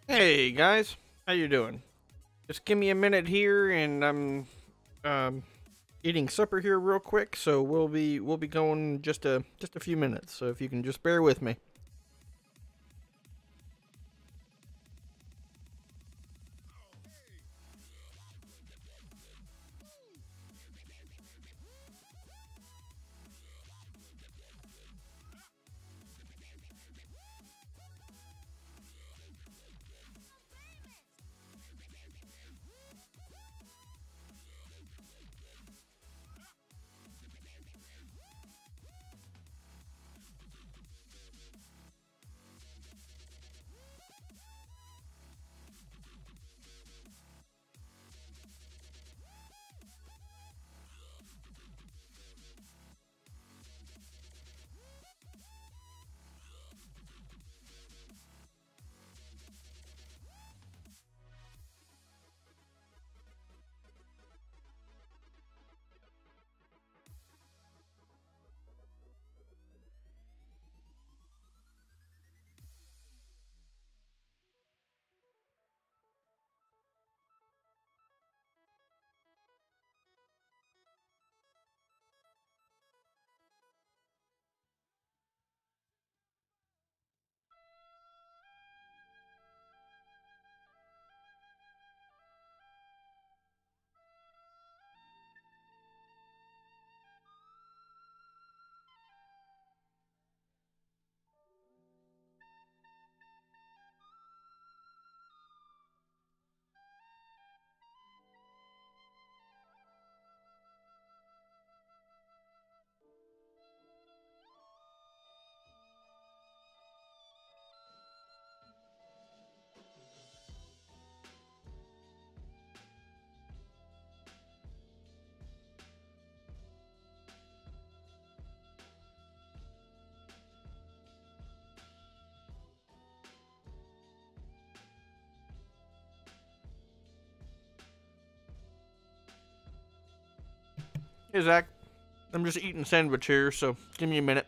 Hey guys, how you doing? Just give me a minute here, and I'm um, eating supper here real quick. So we'll be going just a few minutes. So if you can just bear with me. Hey Zach, I'm just eating a sandwich here, so give me a minute.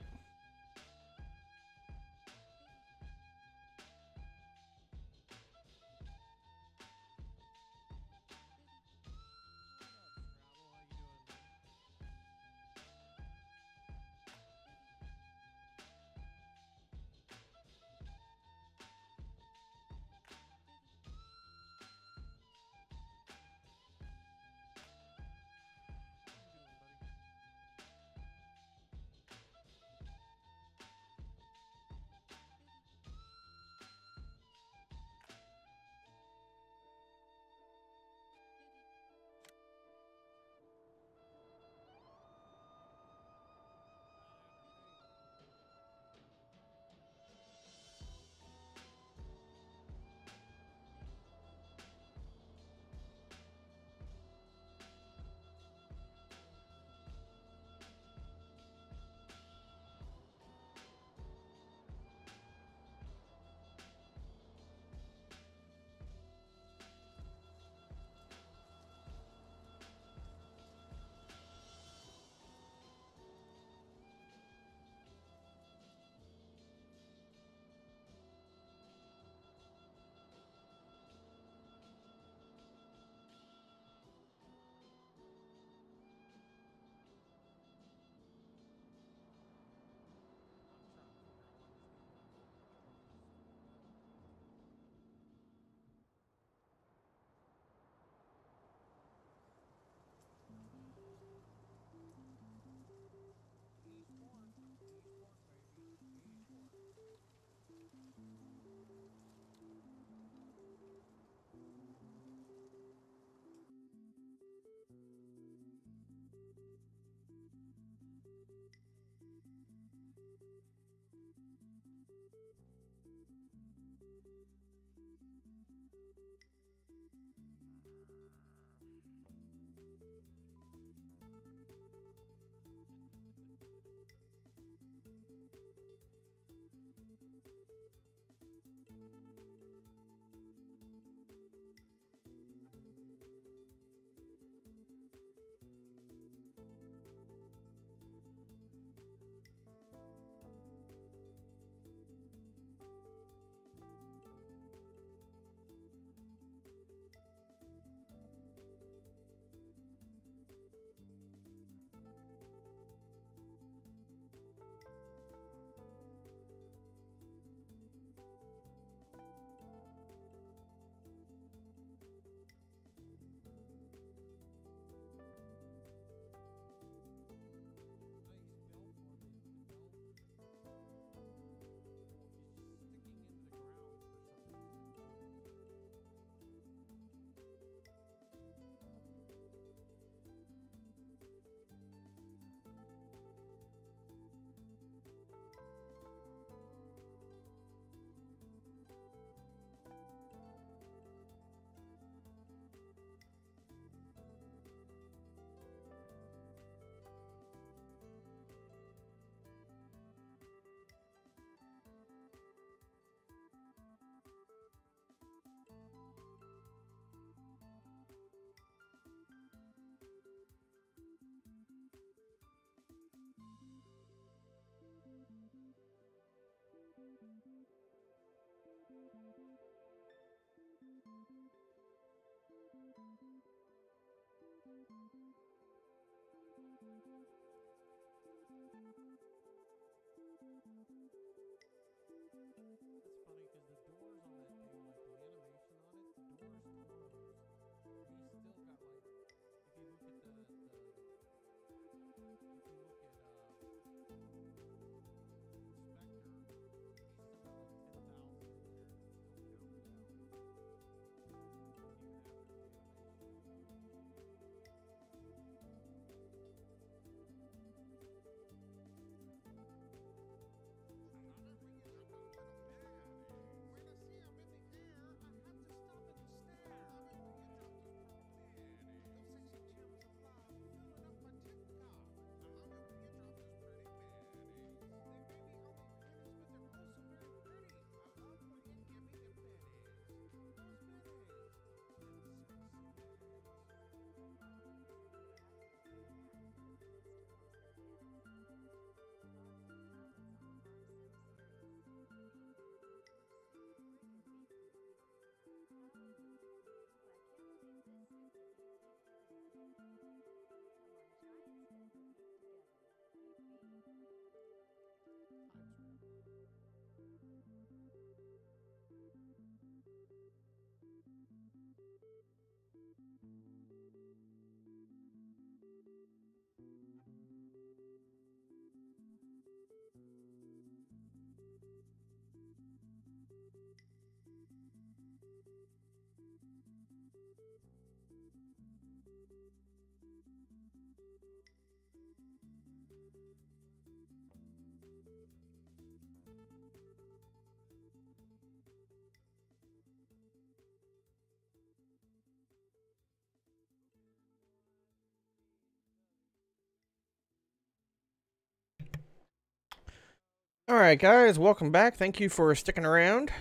Alright, guys, welcome back. Thank you for sticking around.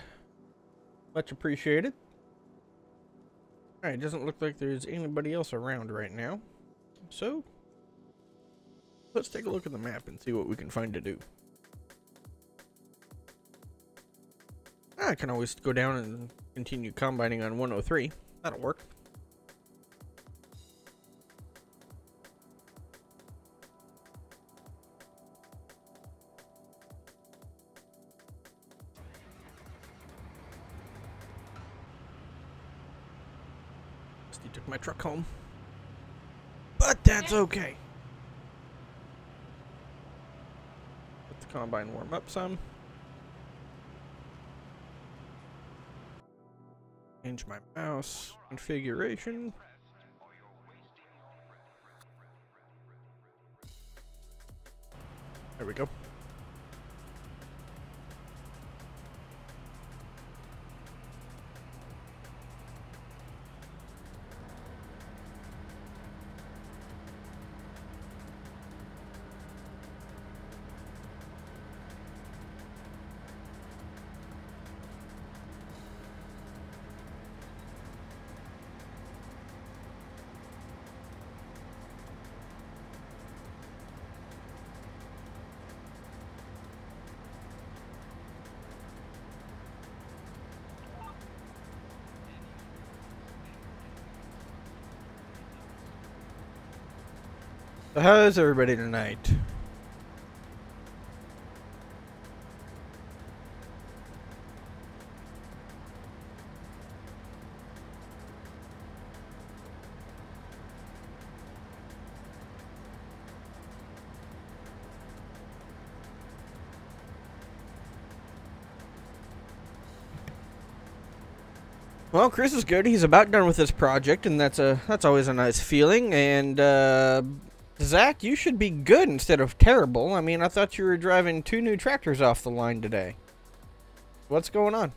Much appreciated. Alright, doesn't look like there's anybody else around right now. So, let's take a look at the map and see what we can find to do. I can always go down and continue combining on 103. That'll work. He took my truck home. But that's okay. Let the combine warm up some. Change my mouse configuration. There we go. So how's everybody tonight? Well, Chris is good. He's about done with this project, and that's always a nice feeling. And Zach, you should be good instead of terrible. I mean, I thought you were driving 2 new tractors off the line today. What's going on?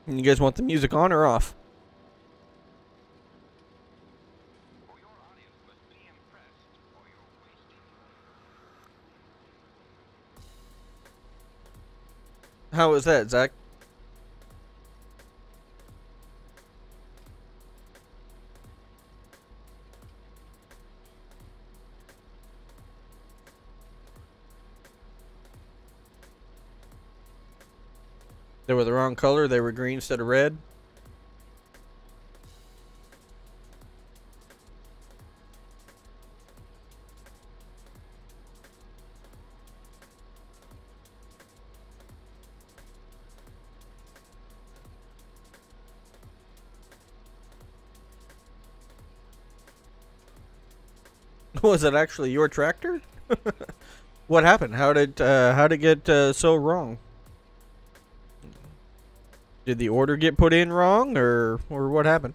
You guys want the music on or off? How was that, Zach? They were the wrong color. They were green instead of red. Was it actually your tractor? What happened? How did it get so wrong? Did the order get put in wrong, or what happened?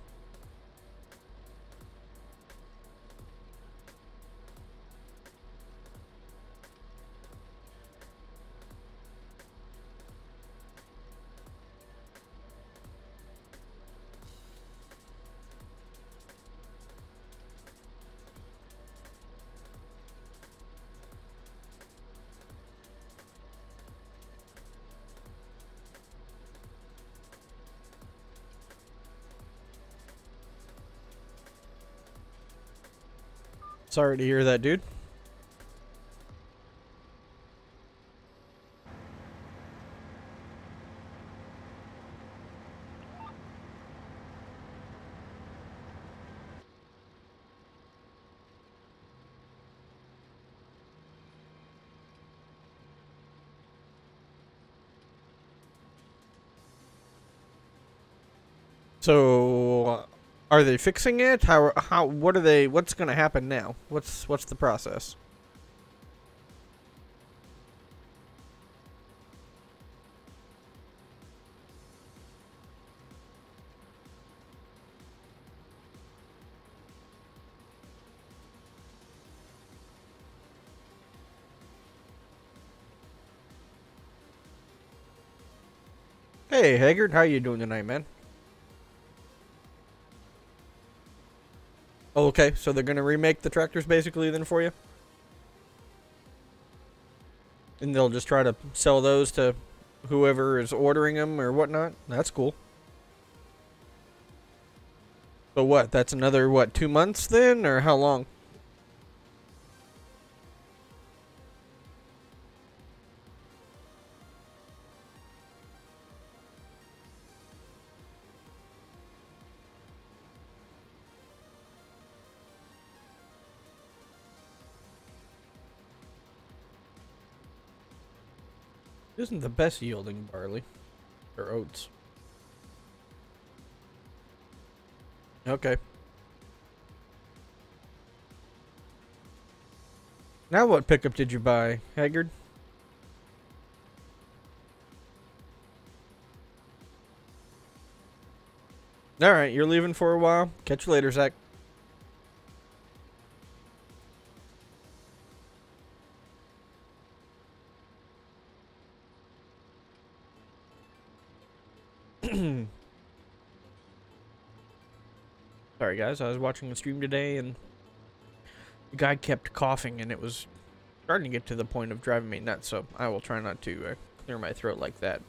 Sorry to hear that, dude. So, are they fixing it? What are they, what's gonna happen now? What's the process? Hey, Haggard, how you doing tonight, man? Oh, okay, so they're gonna remake the tractors basically then for you? And they'll just try to sell those to whoever is ordering them or whatnot? That's cool. But what, that's another, what, 2 months then? Or how long? Isn't the best yielding barley. Or oats. Okay. Now what pickup did you buy, Haggard? Alright, you're leaving for a while. Catch you later, Zach. Sorry guys, I was watching the stream today and the guy kept coughing and it was starting to get to the point of driving me nuts, so I will try not to clear my throat like that.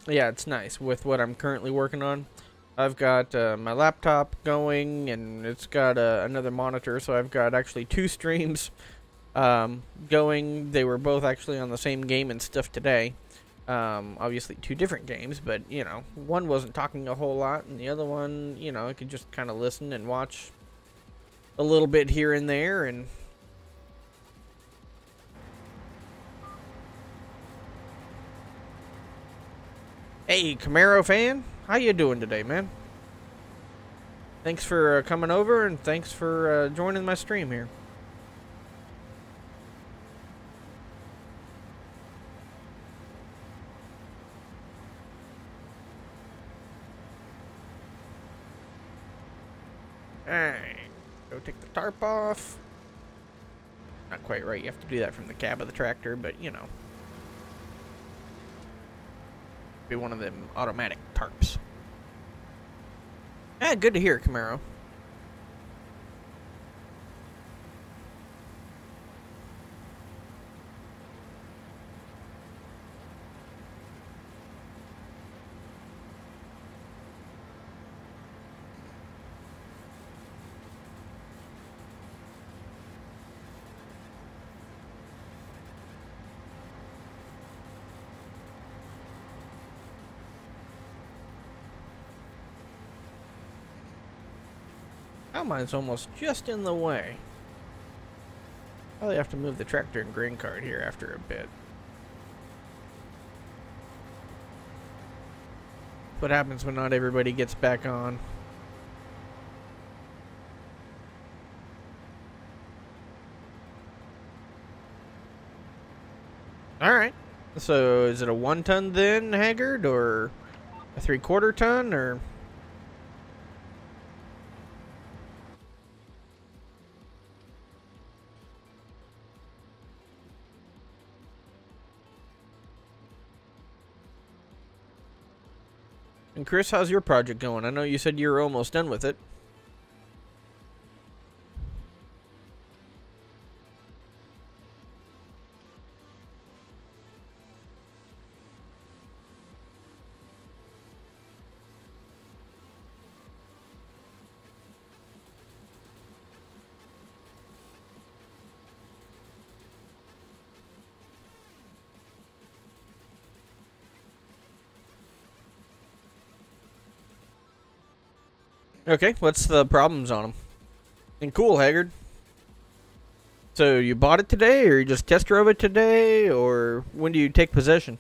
Yeah, it's nice with what I'm currently working on. I've got my laptop going and it's got another monitor, so I've got actually 2 streams going. They were both actually on the same game and stuff today. Obviously 2 different games, but, you know, one wasn't talking a whole lot, and the other one, you know, I could just kind of listen and watch a little bit here and there, and... Hey, Camaro fan, how you doing today, man? Thanks for coming over, and thanks for joining my stream here. Alright, go take the tarp off. Not quite right, you have to do that from the cab of the tractor, but you know. Be one of them automatic tarps. Ah, good to hear, Camaro. Oh, mine's almost just in the way. Probably have to move the tractor and grain cart here after a bit. What happens when not everybody gets back on? Alright. So, is it a 1 ton then, Haggard? Or a 3/4 ton? Or... And Chris, how's your project going? I know you said you were almost done with it. Okay, what's the problems on them? And cool, Haggard. So you bought it today, or you just test drove it today, or when do you take possession?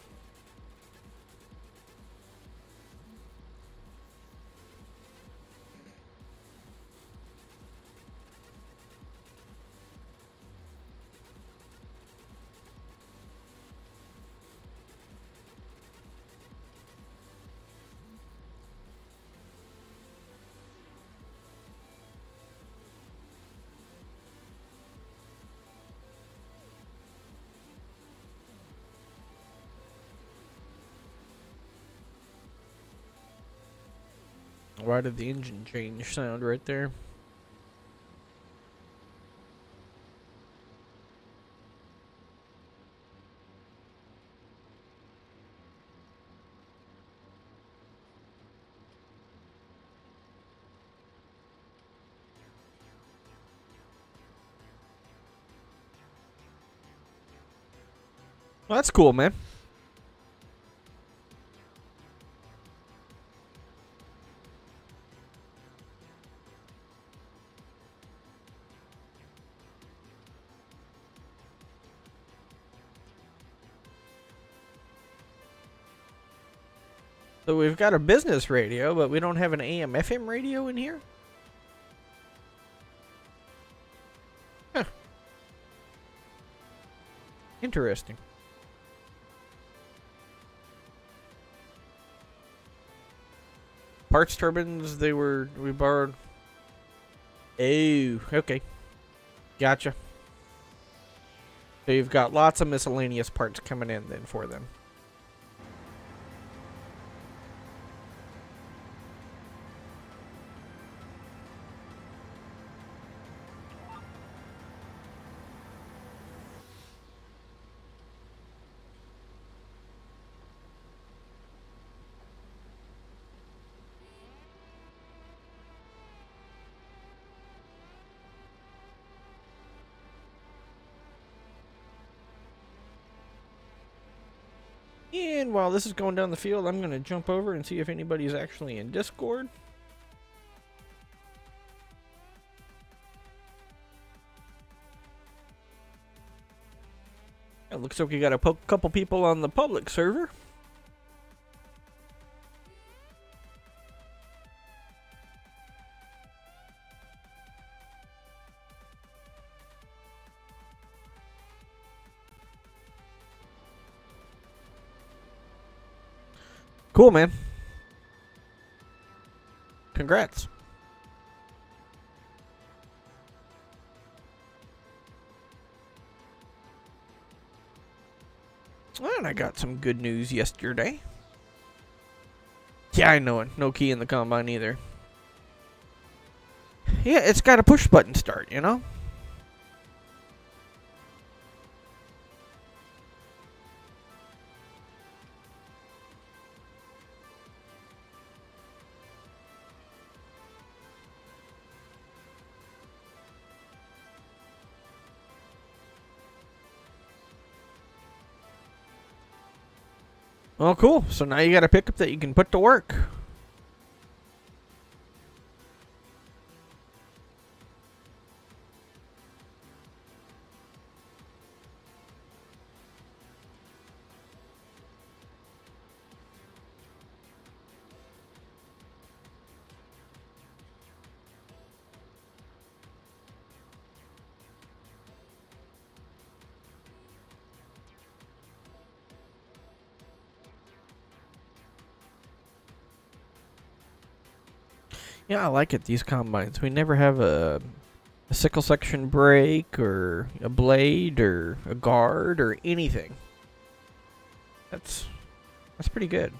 Why did the engine change sound right there? Well, that's cool, man. So we've got a business radio, but we don't have an AM FM radio in here? Huh. Interesting. Parts turbines, we borrowed. Oh, okay. Gotcha. So you've got lots of miscellaneous parts coming in then for them. And while this is going down the field, I'm going to jump over and see if anybody's actually in Discord. It looks like we got a couple people on the public server. Cool, man. Congrats. And I got some good news yesterday. Yeah, I know it. No key in the combine either. Yeah, it's got a push button start, you know? Well, cool. So now you got a pickup that you can put to work. Yeah, I like it, these combines. We never have a sickle section brake or a blade or a guard or anything. That's pretty good.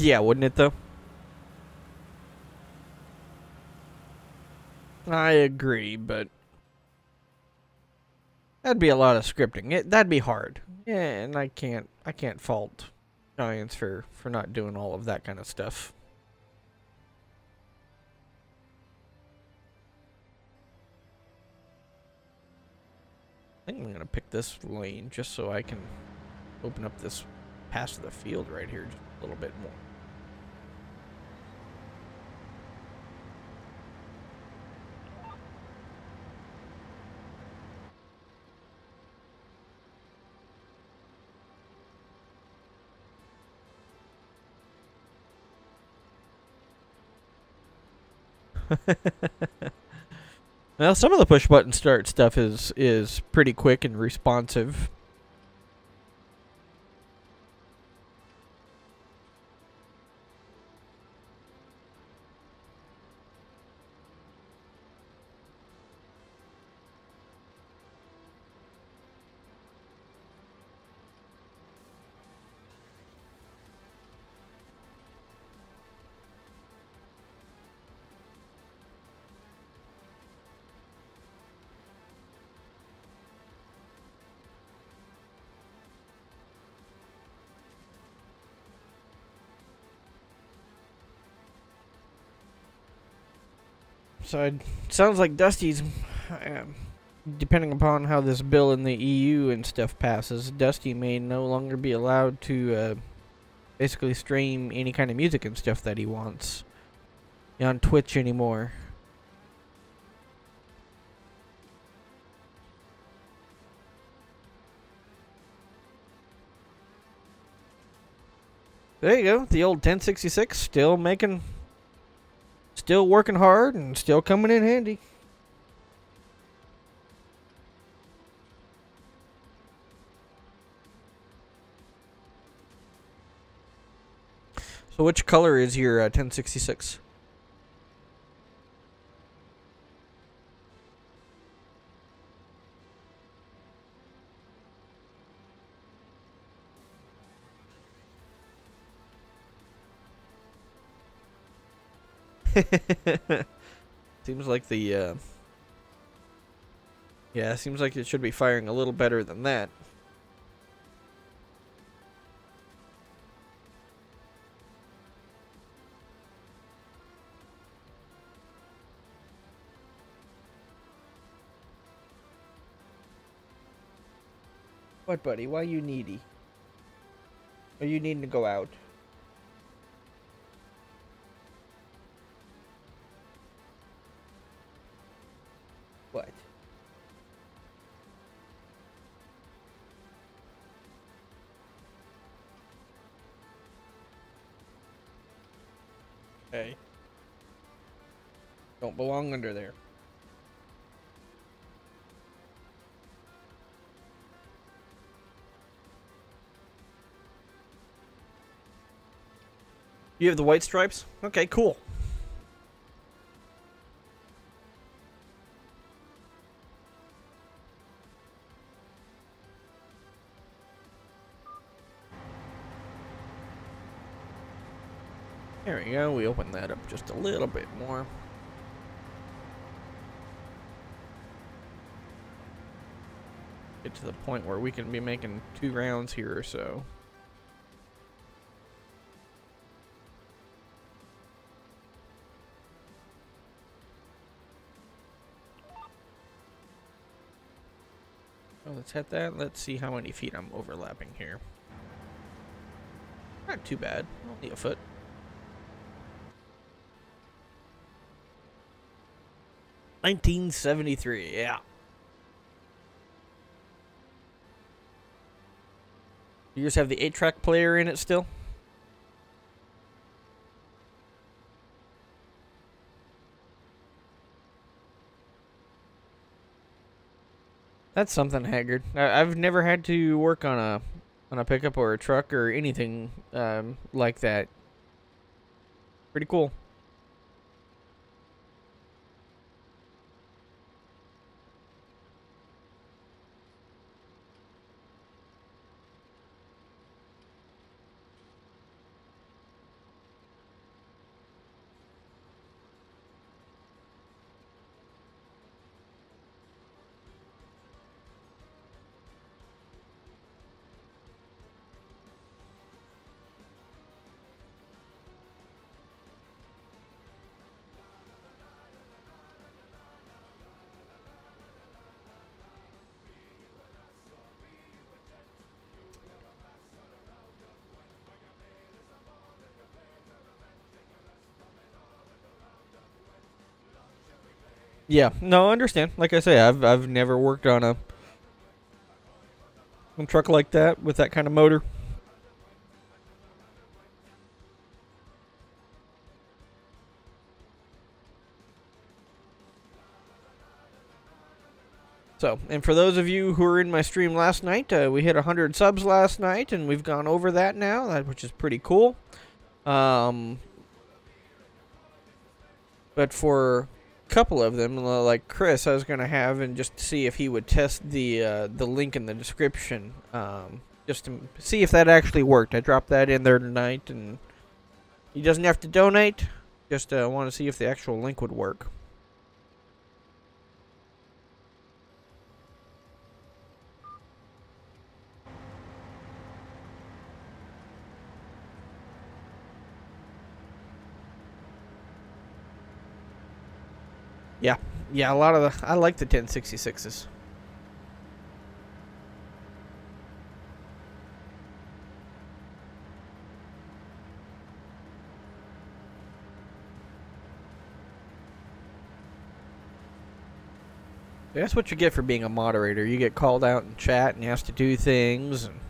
Yeah, wouldn't it though? I agree, but that'd be a lot of scripting. That'd be hard. Yeah, and I can't fault Giants for not doing all of that kind of stuff. I think I'm gonna pick this lane just so I can open up this pass to the field right here just a little bit more. Well, some of the push button start stuff is pretty quick and responsive. So it sounds like Dusty's, depending upon how this bill in the EU and stuff passes, Dusty may no longer be allowed to basically stream any kind of music and stuff that he wants on Twitch anymore. There you go, the old 1066 still working hard and still coming in handy. So which color is your 1066? Seems like the yeah, seems like it should be firing a little better than that. What, buddy? Why you needy? Are you needing to go out? What? Hey. Don't belong under there. You have the white stripes? Okay, cool. There we go. We open that up just a little bit more. Get to the point where we can be making 2 rounds here or so. Let's hit that. Let's see how many feet I'm overlapping here. Not too bad. Only a foot. $19.73. Yeah. You just have the 8-track player in it still? That's something, Haggard. I've never had to work on a pickup or a truck or anything like that. Pretty cool. Yeah, no, I understand. Like I say, I've never worked on a truck like that with that kind of motor. So, and for those of you who were in my stream last night, we hit 100 subs last night, and we've gone over that now, which is pretty cool. But for a couple of them, like Chris, I was gonna have and just see if he would test the link in the description, just to see if that actually worked. I dropped that in there tonight, and he doesn't have to donate. Just want to see if the actual link would work. Yeah, a lot of I like the 1066s. That's what you get for being a moderator. You get called out in chat and you have to do things. And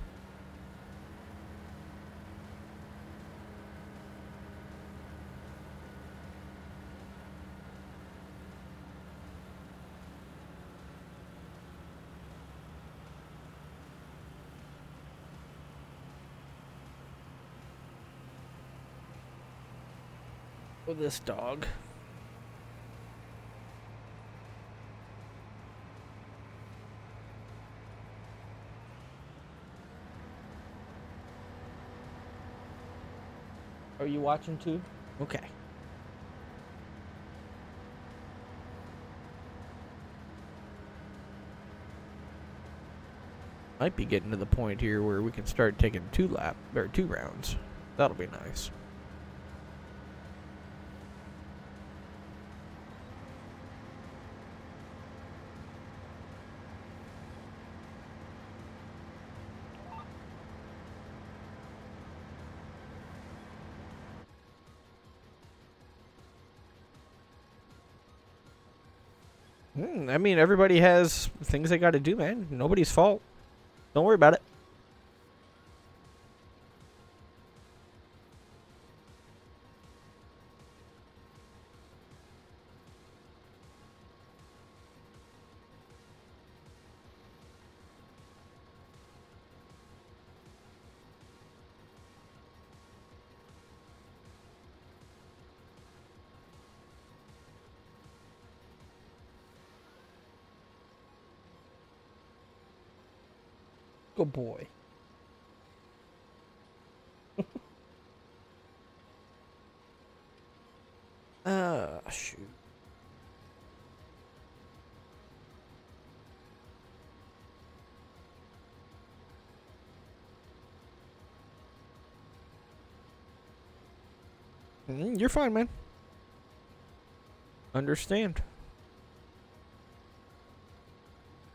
with this dog. Are you watching too? Okay. Might be getting to the point here where we can start taking 2 rounds. That'll be nice. I mean, everybody has things they got to do, man. Nobody's fault. Don't worry about it. Good boy. Shoot. You're fine, man. Understand.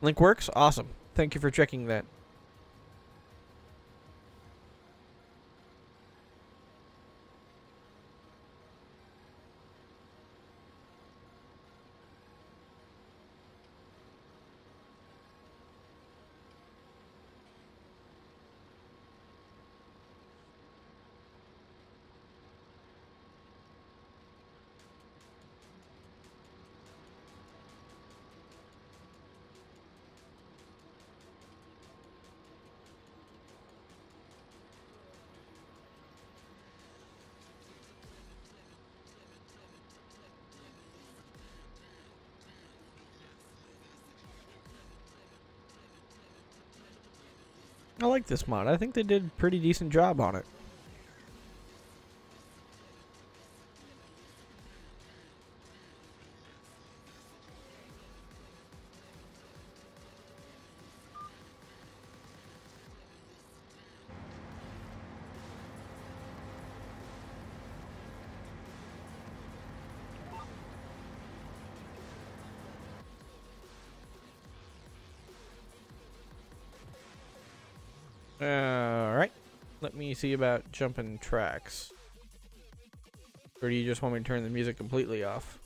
Link works? Awesome. Thank you for checking that. I like this mod. I think they did a pretty decent job on it. Alright. Let me see about jumping tracks. Or do you just want me to turn the music completely off?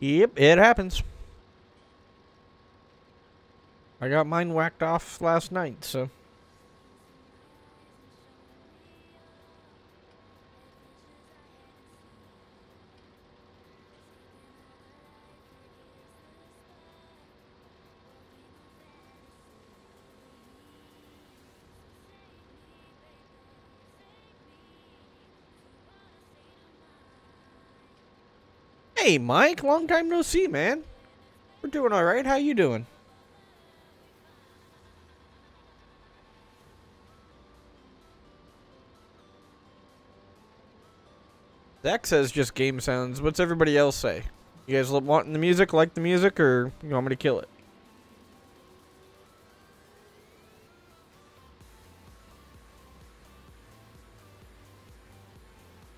Yep, it happens. I got mine whacked off last night, so. Hey, Mike, long time no see, man. We're doing all right. How you doing? Zach says just game sounds. What's everybody else say? You guys wanting the music, like the music, or you want me to kill it?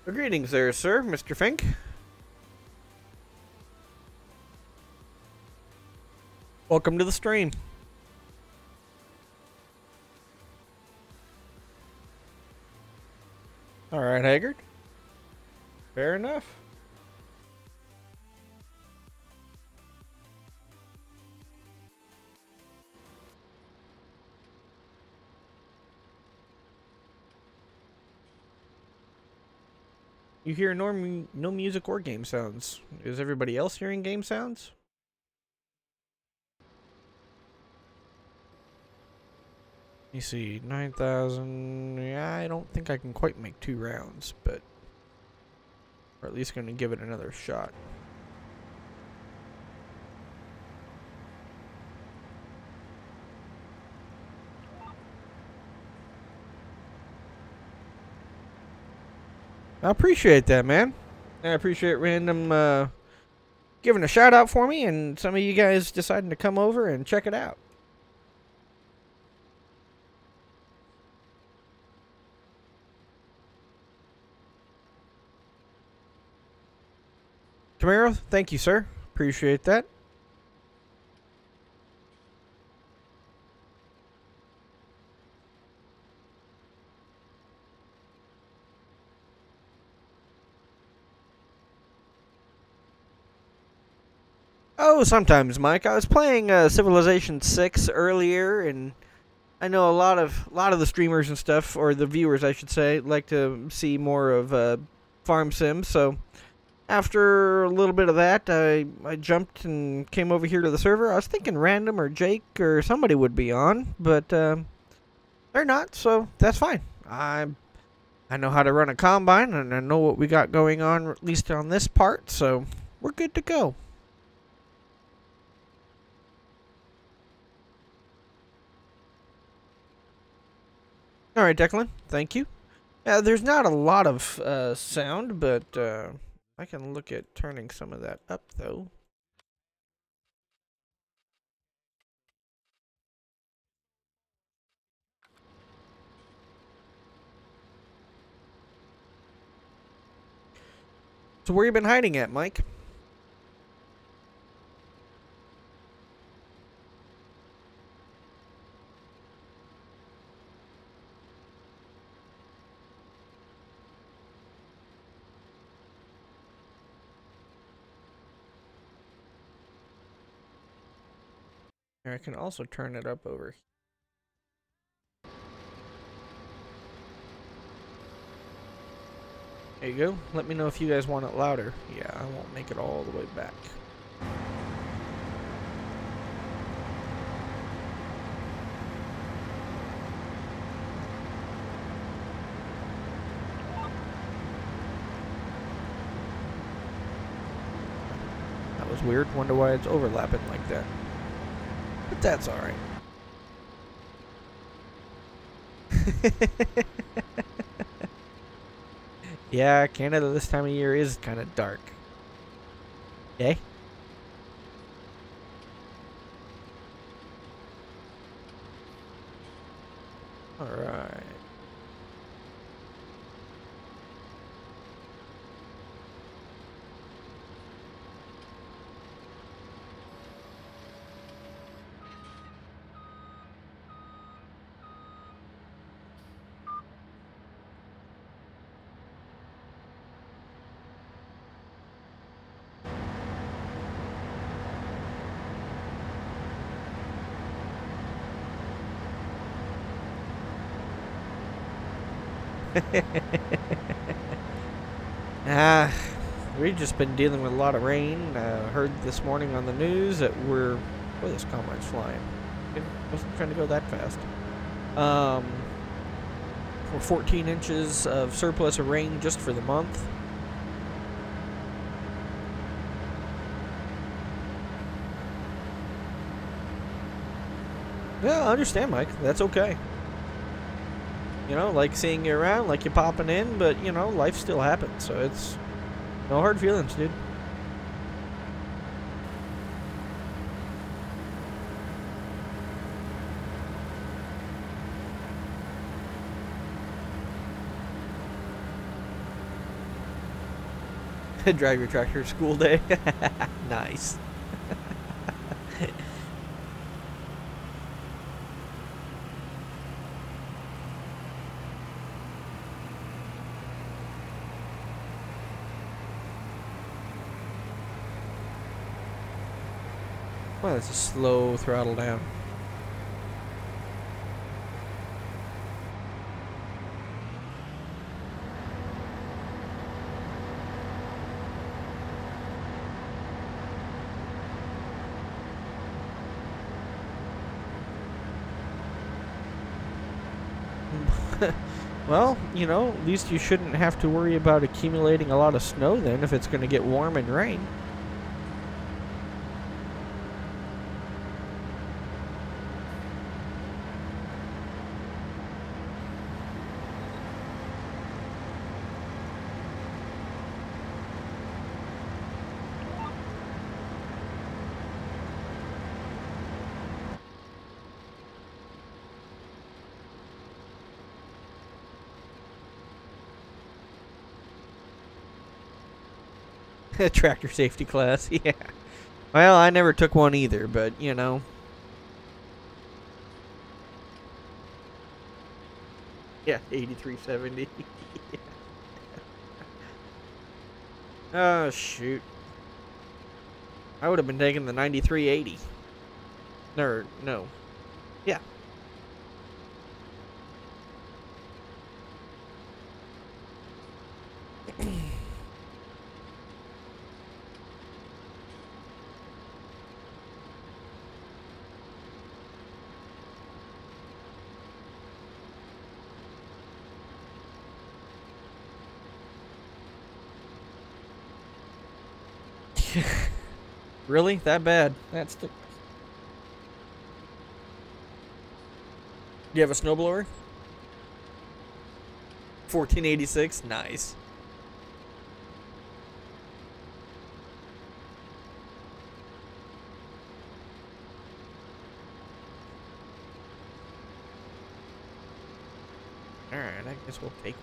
Well, greetings there, sir, Mr. Fink. Welcome to the stream. Alright, Haggard. Fair enough. You hear no music or game sounds. Is everybody else hearing game sounds? Let me see, 9,000. Yeah, I don't think I can quite make 2 rounds, but we're at least going to give it another shot. I appreciate that, man. I appreciate random giving a shout out for me and some of you guys deciding to come over and check it out. Camaro, thank you, sir. Appreciate that. Oh, sometimes, Mike. I was playing Civilization 6 earlier, and I know a lot of the streamers and stuff, or the viewers, I should say, like to see more of farm sims. So after a little bit of that, I jumped and came over here to the server. I was thinking Random or Jake or somebody would be on, but they're not, so that's fine. I know how to run a combine, and I know what we got going on, at least on this part, so we're good to go. All right, Declan, thank you. There's not a lot of sound, but I can look at turning some of that up, though. So where you been hiding at, Mike? I can also turn it up over here. There you go. Let me know if you guys want it louder. Yeah, I won't make it all the way back. weird. Wonder why it's overlapping like that. But that's alright. Yeah, Canada this time of year is kind of dark. Okay? Alright. We've just been dealing with a lot of rain. Heard this morning on the news that boy, this combine's flying. I wasn't trying to go that fast. We're 14 inches of surplus of rain just for the month. Yeah, I understand, Mike. That's okay. You know, like seeing you around, like you popping in, but, you know, life still happens, so it's no hard feelings, dude. Drive your tractor school day. Nice. Well, that's a slow throttle down. Well, you know, at least you shouldn't have to worry about accumulating a lot of snow then if it's going to get warm and rain. Tractor safety class, yeah. Well, I never took one either, but, you know. Yeah, 8370. Oh, shoot. I would have been taking the 9380. No. Yeah. Really? That bad? That's the... Do you have a snowblower? 1486? Nice. Alright, I guess we'll take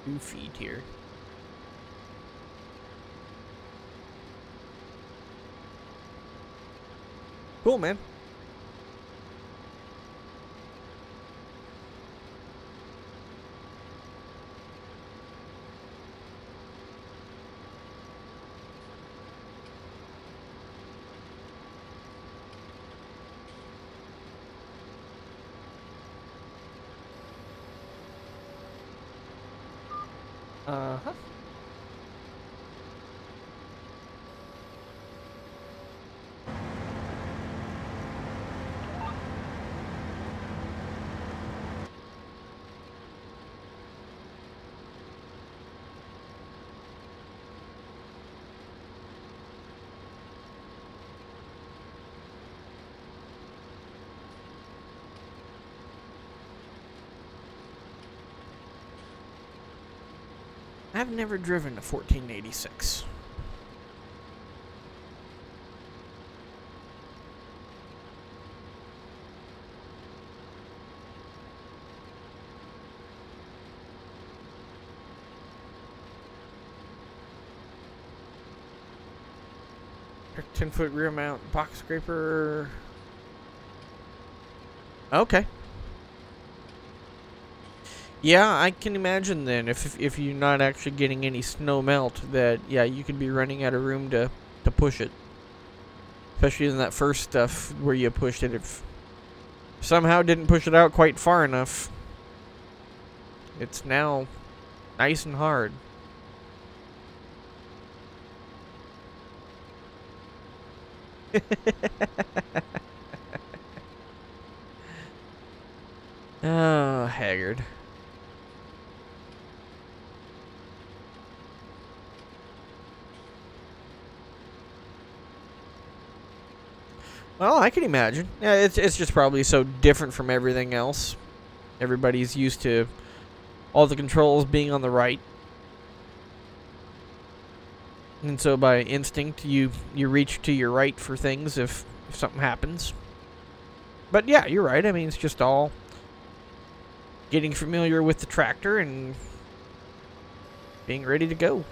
2 feet here. Cool, man. Uh-huh. I've never driven a 1486. A 10-foot rear mount box scraper. Okay. Yeah, I can imagine then, if you're not actually getting any snow melt, that, yeah, you could be running out of room to push it. Especially in that first stuff where you pushed it. If somehow didn't push it out quite far enough, it's now nice and hard. Oh, Haggard. Well, I can imagine. Yeah, it's just probably so different from everything else. Everybody's used to all the controls being on the right. And so by instinct, you reach to your right for things if something happens. But yeah, you're right. I mean, it's just all getting familiar with the tractor and being ready to go.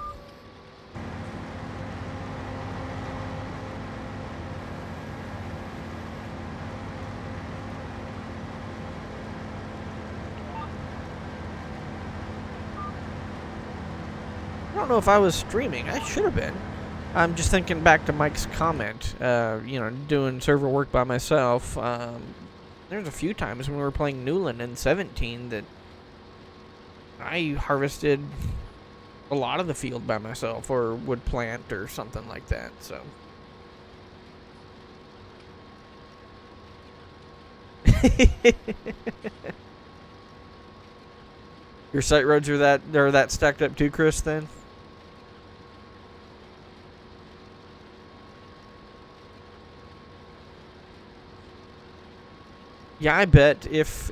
I don't know if I was streaming. I should have been. I'm just thinking back to Mike's comment, you know, doing server work by myself. There's a few times when we were playing Newland in 17 that I harvested a lot of the field by myself, or would plant or something like that, so. Your site roads are that stacked up too, Chris, then? Yeah, I bet if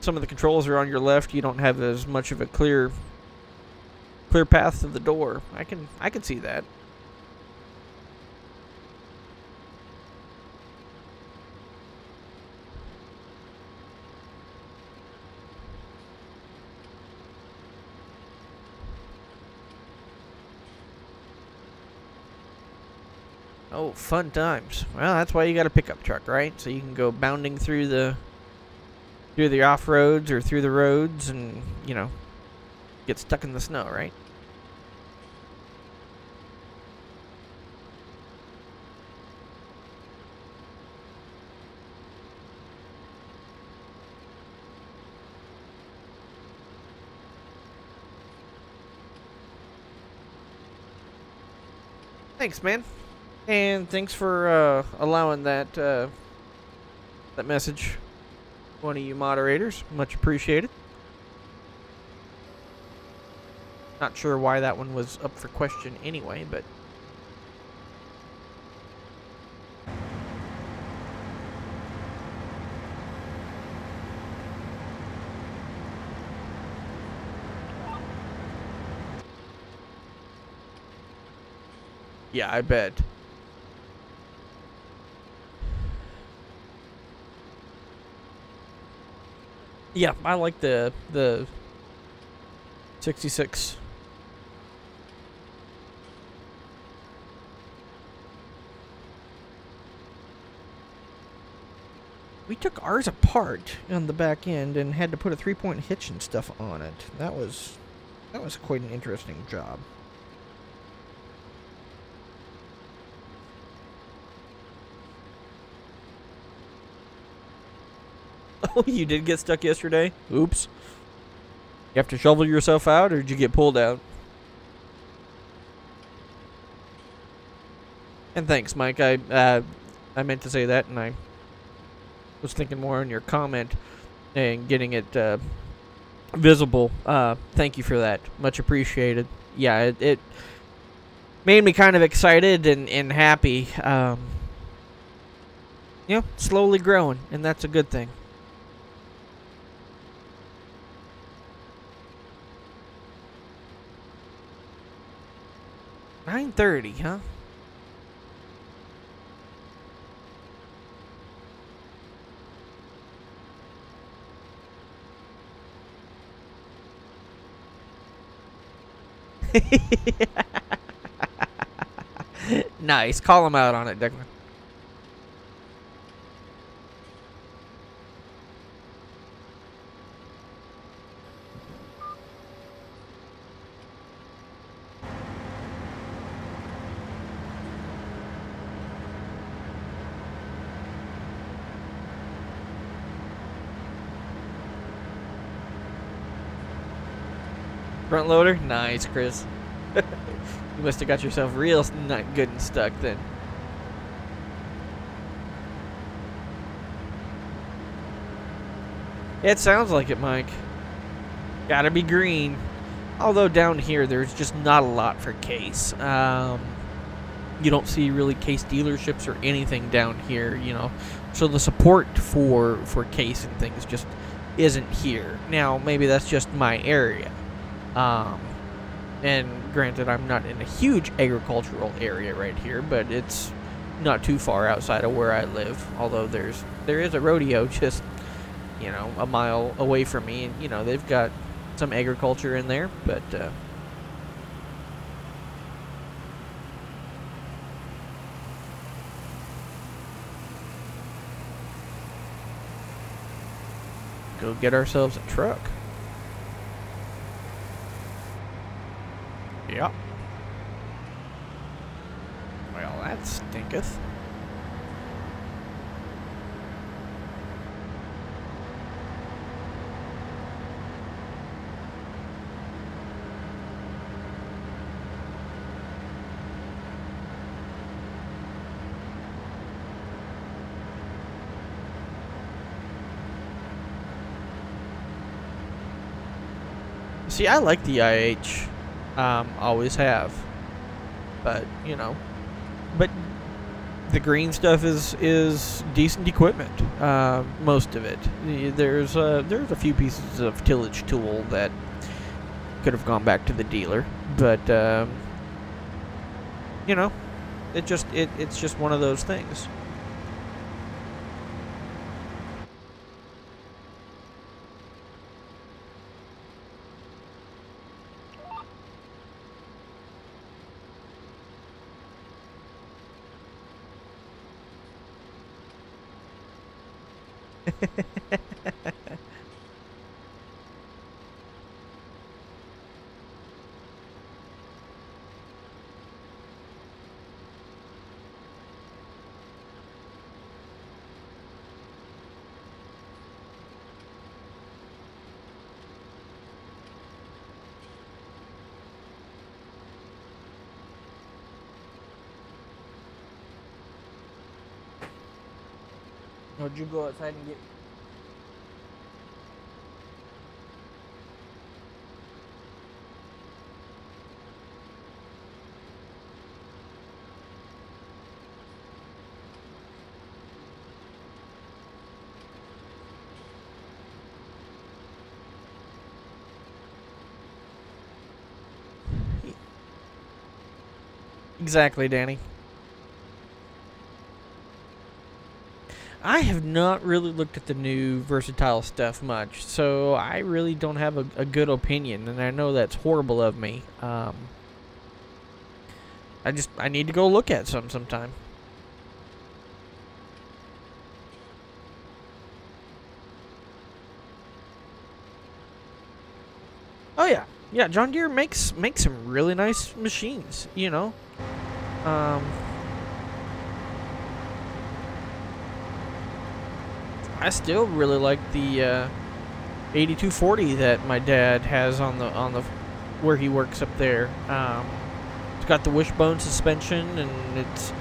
some of the controls are on your left, you don't have as much of a clear path to the door. I can see that. Oh, fun times. Well, that's why you got a pickup truck, right? So you can go bounding through the off-roads or through the roads and, you know, get stuck in the snow, right? Thanks, man. And thanks for allowing that that message, one of you moderators. Much appreciated. Not sure why that one was up for question anyway, but yeah, I bet. Yeah, I like the 66. We took ours apart on the back end and had to put a 3-point hitch and stuff on it. That was quite an interesting job. Oh, you did get stuck yesterday? Oops. You have to shovel yourself out, or did you get pulled out? And thanks, Mike. I meant to say that, and I was thinking more on your comment and getting it visible. Thank you for that. Much appreciated. Yeah, it made me kind of excited and happy. You know, slowly growing, and that's a good thing. 130, huh? Nice. Call him out on it, Declan. Front loader? Nice, Chris. You must have got yourself real not good and stuck then. It sounds like it, Mike. Gotta be green. Although down here, there's just not a lot for Case. You don't see really Case dealerships or anything down here, you know. So the support for Case and things just isn't here. Now, maybe that's just my area. And granted, I'm not in a huge agricultural area right here, but it's not too far outside of where I live. Although there is a rodeo just, you know, a mile away from me, and you know they've got some agriculture in there, but go get ourselves a truck. Yep. Well, that stinketh. See, I like the IH. Always have. But, you know. But the green stuff is decent equipment. Most of it. There's a few pieces of tillage tool that could have gone back to the dealer. But, you know, it's just one of those things. Would you go outside and get... Exactly, Danny. I have not really looked at the new Versatile stuff much, so I really don't have a good opinion, and I know that's horrible of me. I need to go look at some sometime. Oh yeah, yeah. John Deere makes some really nice machines, you know. I still really like the 8240 that my dad has on the where he works up there. It's got the wishbone suspension, and it's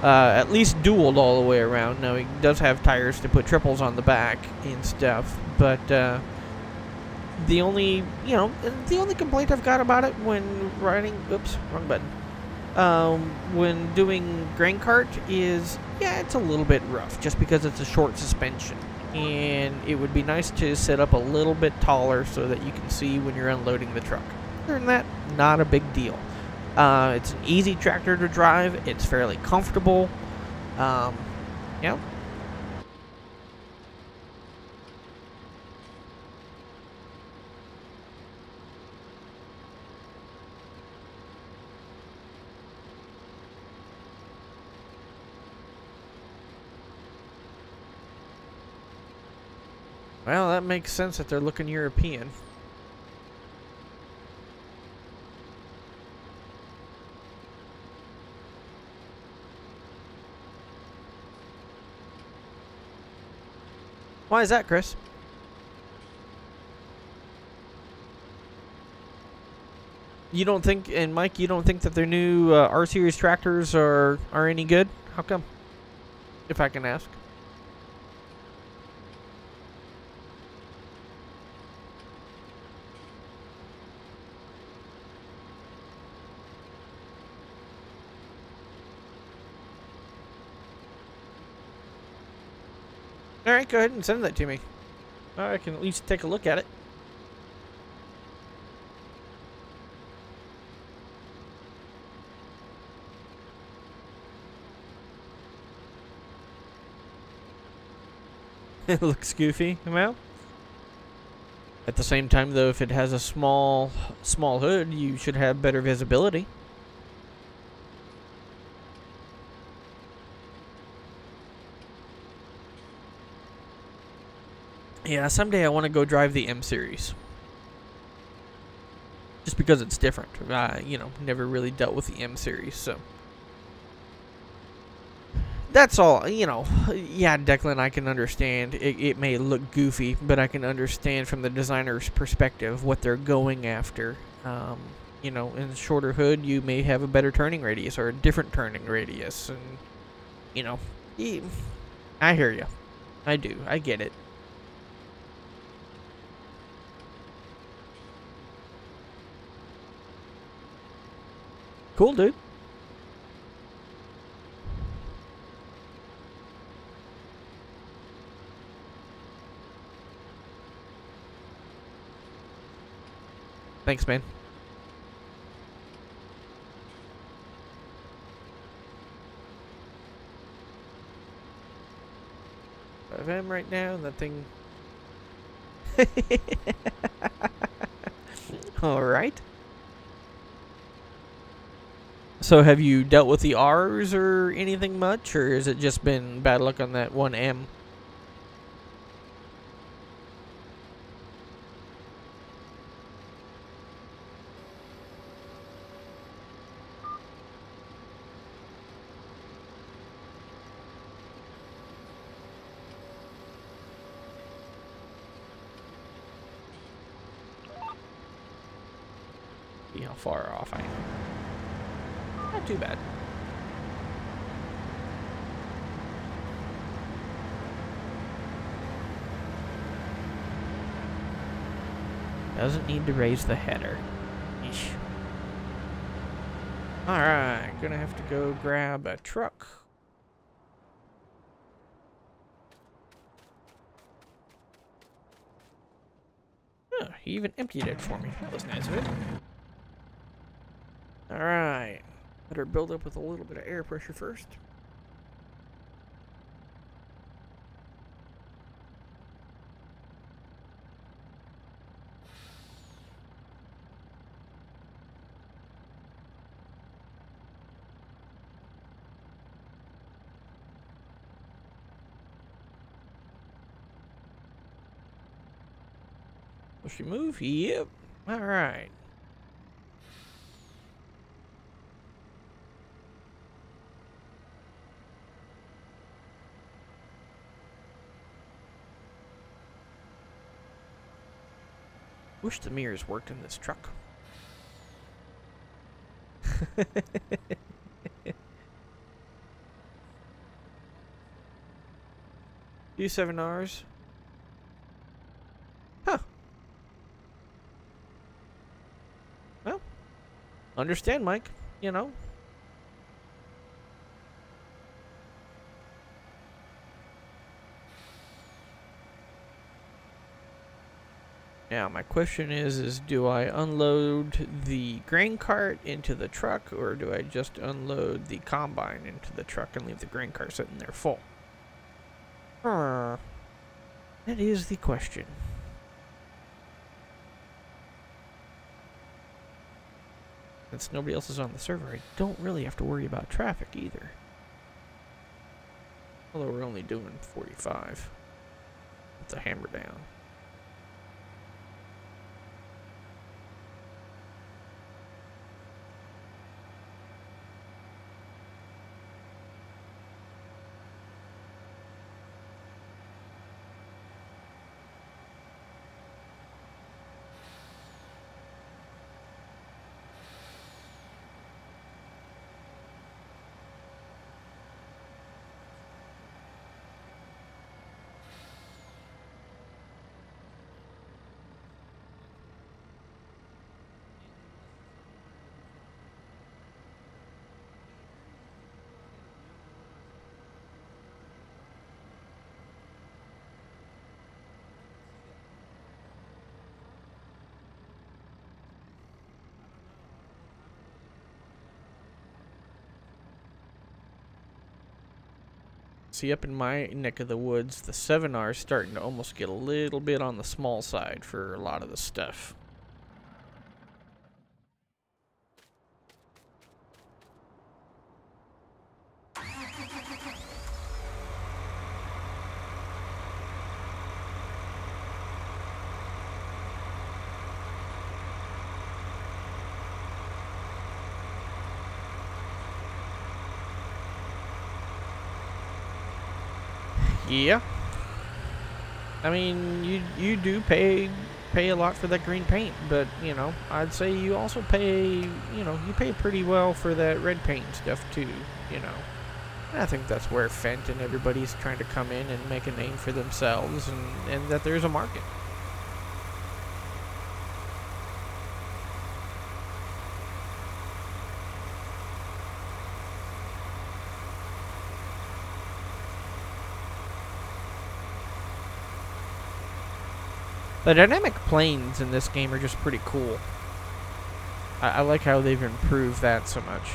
at least dualed all the way around. Now he does have tires to put triples on the back and stuff, but the only complaint I've got about it when riding, oops, wrong button. When doing grain cart is, yeah, it's a little bit rough just because it's a short suspension, and it would be nice to set up a little bit taller so that you can see when you're unloading the truck. Other than that, not a big deal. It's an easy tractor to drive. It's fairly comfortable. Yeah. Well, that makes sense that they're looking European. Why is that, Chris? You don't think, and Mike, you don't think that their new R-Series tractors are any good? How come? If I can ask. Alright, go ahead and send that to me. I can at least take a look at it. It looks goofy. Well, at the same time, though, if it has a small hood, you should have better visibility. Yeah, someday I want to go drive the M series. Just because it's different. You know, never really dealt with the M series, so. That's all, you know. Yeah, Declan, I can understand. It may look goofy, but I can understand from the designer's perspective what they're going after. You know, in a shorter hood, you may have a better turning radius or a different turning radius. And, you know, I hear you. I do. I get it. Cool, dude. Thanks, man. Of him right now, that thing. All right. So have you dealt with the R's or anything much, or has it just been bad luck on that one M? See how far off I am. Not too bad. Doesn't need to raise the header. Eesh. Alright, gonna have to go grab a truck. Oh, he even emptied it for me. That was nice of him. Alright. Better build up with a little bit of air pressure first. Will she move? Yep. Alright. Wish the mirrors worked in this truck. Do 7 hours. Huh. Well, understand, Mike. You know. Now my question is do I unload the grain cart into the truck, or do I just unload the combine into the truck and leave the grain cart sitting there full? That is the question. Since nobody else is on the server, I don't really have to worry about traffic either. Although we're only doing 45. It's a hammer down. See, up in my neck of the woods, the 7R is starting to almost get a little bit on the small side for a lot of the stuff. Yeah. I mean, you do pay a lot for that green paint, but, you know, I'd say you also pay, you know, you pay pretty well for that red paint stuff too, you know. And I think that's where Fent and everybody's trying to come in and make a name for themselves, and that there's a market. The dynamic planes in this game are just pretty cool. I like how they've improved that so much.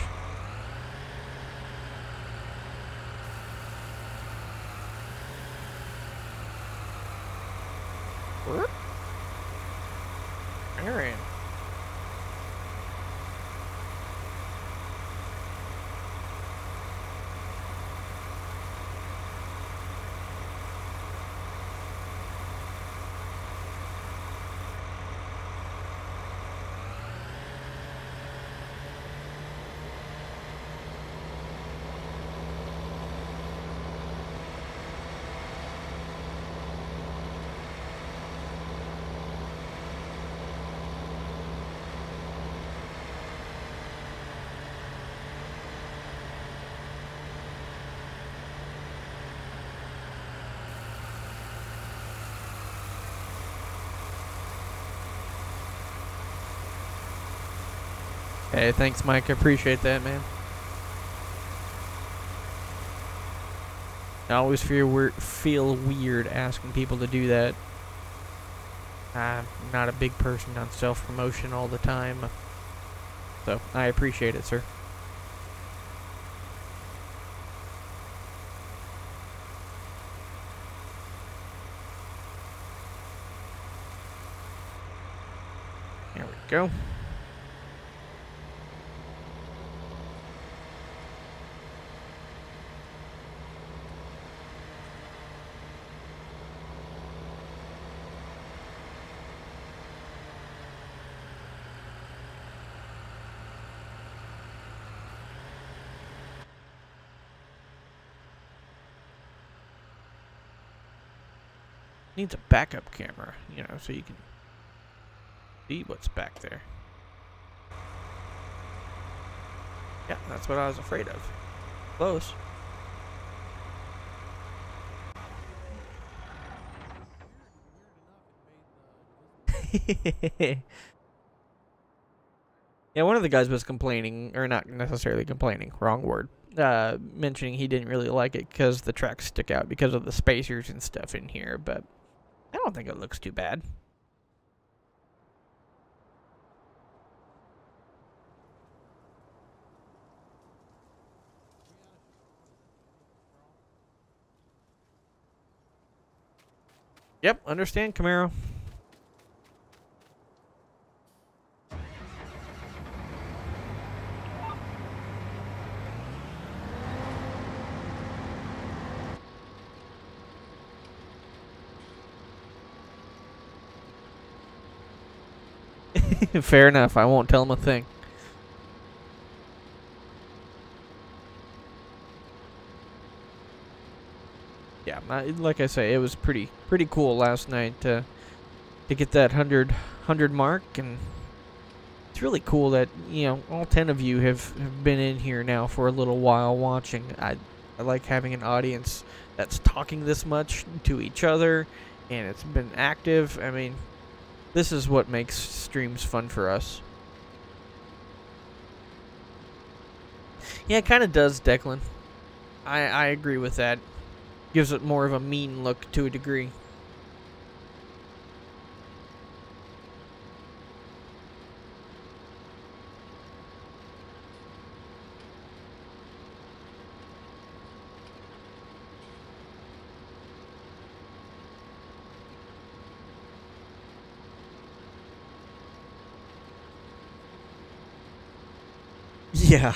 Aaron. Hey, thanks, Mike. I appreciate that, man. I always feel weird asking people to do that. I'm not a big person on self-promotion all the time. So, I appreciate it, sir. There we go. Needs a backup camera, you know, so you can see what's back there. Yeah, that's what I was afraid of. Close. Yeah, one of the guys was complaining, or not necessarily complaining, wrong word, mentioning he didn't really like it because the tracks stick out because of the spacers and stuff in here, but I don't think it looks too bad. Yep, understand, Camaro. Fair enough. I won't tell him a thing. Yeah, like I say, it was pretty cool last night to get that 100 mark, and it's really cool that, you know, all 10 of you have been in here now for a little while watching. I like having an audience that's talking this much to each other, and it's been active. I mean, this is what makes streams fun for us. Yeah, it kind of does, Declan. I agree with that. Gives it more of a mean look to a degree. Yeah.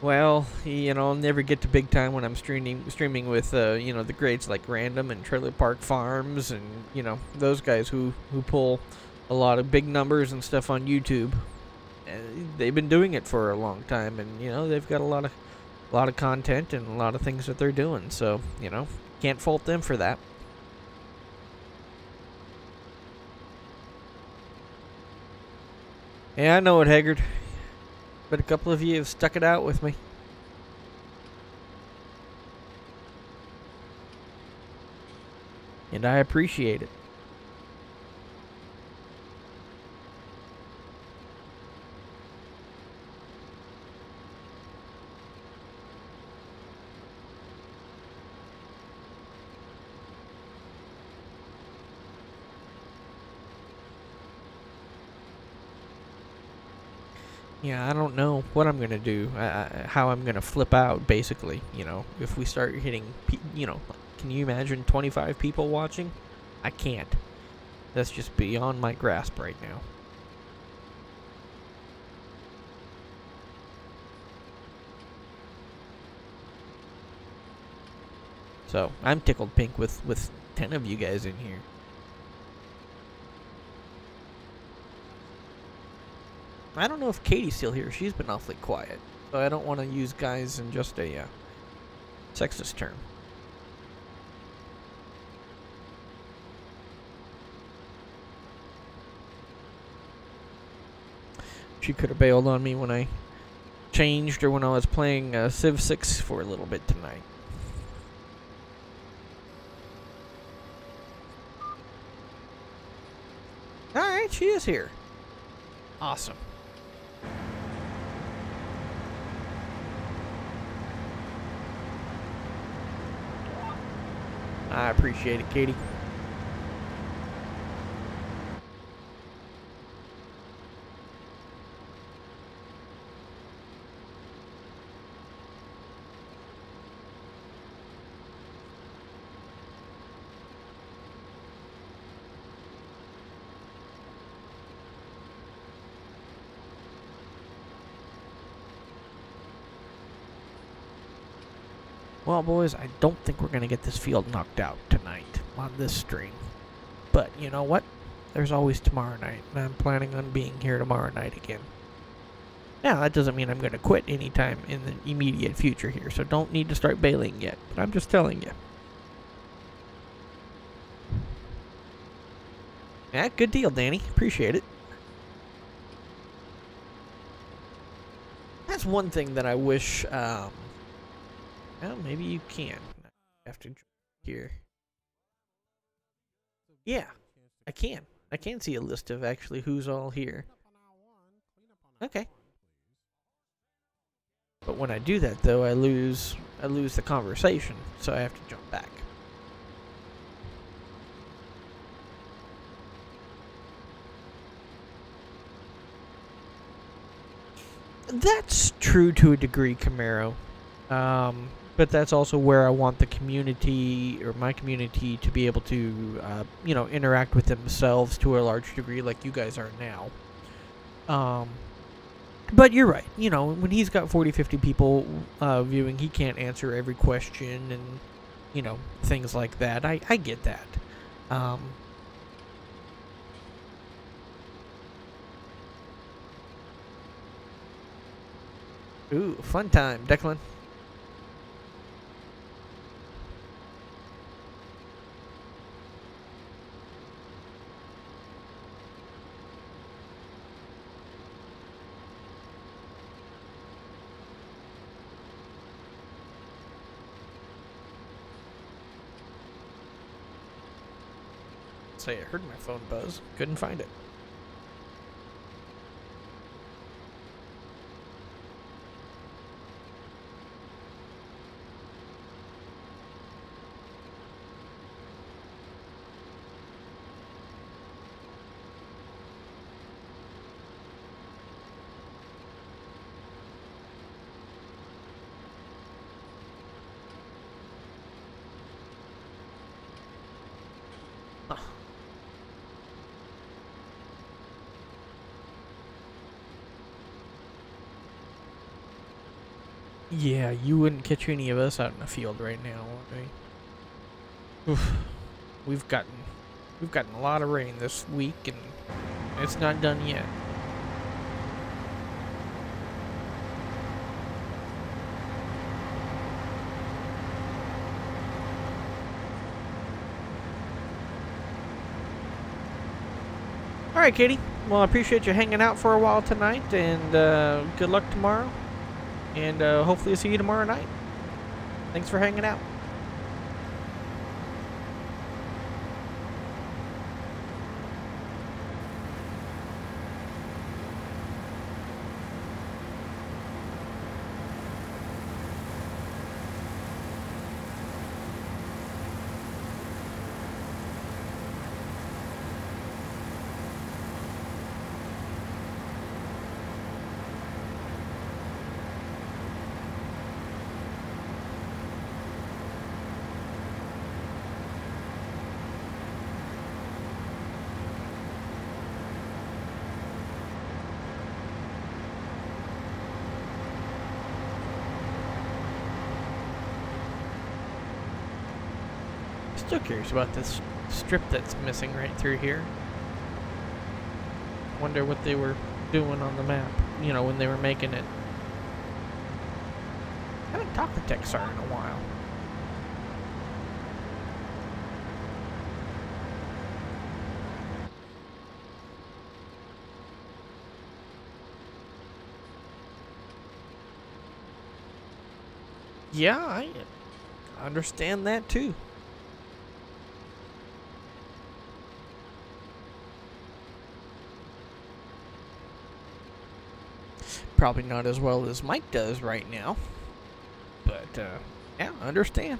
Well, you know, I'll never get to big time when I'm streaming with, you know, the greats like Random and Trailer Park Farms and, you know, those guys who pull a lot of big numbers and stuff on YouTube. They've been doing it for a long time, and, you know, they've got a lot of content and a lot of things that they're doing. So, you know, can't fault them for that. Yeah, I know it, Haggard. But a couple of you have stuck it out with me. And I appreciate it. Yeah, I don't know what I'm gonna do, how I'm gonna flip out, basically, you know, if we start hitting, you know, can you imagine 25 people watching? I can't. That's just beyond my grasp right now. So, I'm tickled pink with 10 of you guys in here. I don't know if Katie's still here. She's been awfully quiet. So I don't want to use guys in just a sexist term. She could have bailed on me when I changed or when I was playing Civ 6 for a little bit tonight. Alright, she is here. Awesome. I appreciate it, Katie. Well, boys, I don't think we're going to get this field knocked out tonight on this stream. But you know what? There's always tomorrow night, and I'm planning on being here tomorrow night again. Now, that doesn't mean I'm going to quit anytime in the immediate future here, so don't need to start bailing yet. But I'm just telling you. Yeah, good deal, Danny. Appreciate it. That's one thing that I wish, well, maybe you can. After here. Yeah, I can. I can see a list of actually who's all here. Okay. But when I do that, though, I lose the conversation, so I have to jump back. That's true to a degree, Camaro. but that's also where I want the community or my community to be able to, interact with themselves to a large degree, like you guys are now. But you're right. When he's got 40, 50 people viewing, he can't answer every question and, things like that. I get that. Ooh, fun time, Declan. Say, I heard my phone buzz. Couldn't find it. Yeah, you wouldn't catch any of us out in the field right now, would we? Oof. We've gotten a lot of rain this week, and it's not done yet. All right, Katie. Well, I appreciate you hanging out for a while tonight, and good luck tomorrow. And hopefully I'll see you tomorrow night. Thanks for hanging out. Still curious about this strip that's missing right through here. Wonder what they were doing on the map, when they were making it. I haven't talked to Texar in a while. Yeah, I understand that too. Probably not as well as Mike does right now. But, yeah, I understand.